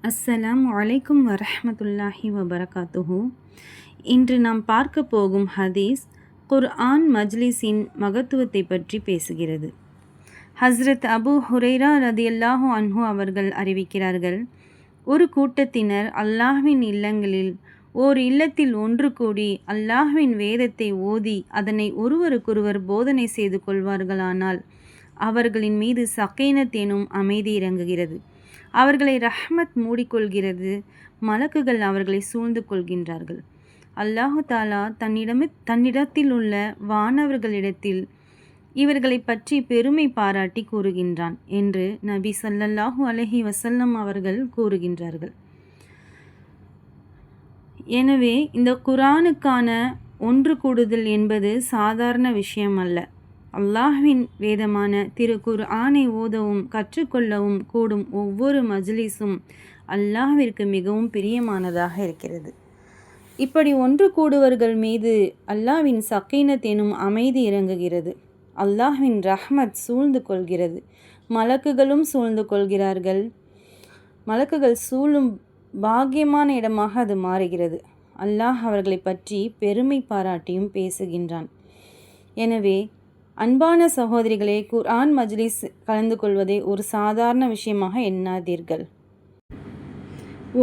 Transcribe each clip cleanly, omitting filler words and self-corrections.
அஸ்ஸலாமு அலைக்கும் வரஹ்மத்துல்லாஹி வபரகாத்துஹு. இன்று நாம் பார்க்க போகும் ஹதீஸ் குர்ஆன் மஜ்லிஸின் மகத்துவத்தை பற்றி பேசுகிறது. ஹஸ்ரத் அபு ஹுரைரா ரதியல்லாஹு அன்ஹு அவர்கள் அறிவிக்கிறார்கள், ஒரு கூட்டத்தினர் அல்லாஹ்வின் இல்லங்களில் ஓர் இல்லத்தில் ஒன்று கூடி அல்லாஹ்வின் வேதத்தை ஓதி அதனை ஒருவருக்கொருவர் போதனை செய்து கொள்வார்களானால் அவர்களின் மீது சகீனத் எனும் அமைதி இறங்குகிறது. அவர்களை ரஹ்மத் மூடிக்கொள்கிறது. மலக்குகள் அவர்களை சூழ்ந்து கொள்கின்றார்கள். அல்லாஹு தாலா தன்னிடத்தில் உள்ள வானவர்களிடத்தில் இவர்களை பற்றி பெருமை பாராட்டி கூறுகின்றான் என்று நபி ஸல்லல்லாஹு அலைஹி வஸல்லம் அவர்கள் கூறுகின்றார்கள். எனவே இந்த குர்ஆனுக்கான ஒன்று கூடுதல் என்பது சாதாரண விஷயம் அல்ல. அல்லாஹ்வின் வேதமான திரு குர்ஆனை ஓதவும் கற்றுக்கொள்ளவும் கூடும் ஒவ்வொரு மஜ்லிஸும் அல்லாஹ்விற்கு மிகவும் பிரியமானதாக இருக்கிறது. இப்படி ஒன்று கூடுவர்கள் மீது அல்லாஹ்வின் சகீனத் எனும் அமைதி இறங்குகிறது. அல்லாஹ்வின் ரஹ்மத் சூழ்ந்து கொள்கிறது. மலக்குகளும் சூழ்ந்து கொள்கிறார்கள். மலக்குகள் சூழும் பாக்கியமான இடமாக அது மாறுகிறது. அல்லாஹ் அவர்களை பற்றி பெருமை பாராட்டியும் பேசுகின்றான். எனவே அன்பான சகோதரிகளே, குர்ஆன் மஜ்லிஸ் கலந்து கொள்வதை ஒரு சாதாரண விஷயமாக எண்ணாதீர்கள்.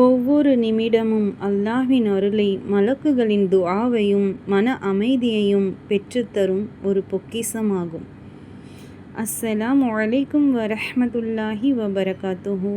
ஒவ்வொரு நிமிடமும் அல்லாஹ்வின் அருளை, மலக்குகளின் துஆவையும் மன அமைதியையும் பெற்றுத்தரும் ஒரு பொக்கிஷமாகும். அஸ்ஸலாமு அலைக்கும் வரஹ்மத்துல்லாஹி வபரகாத்துஹு.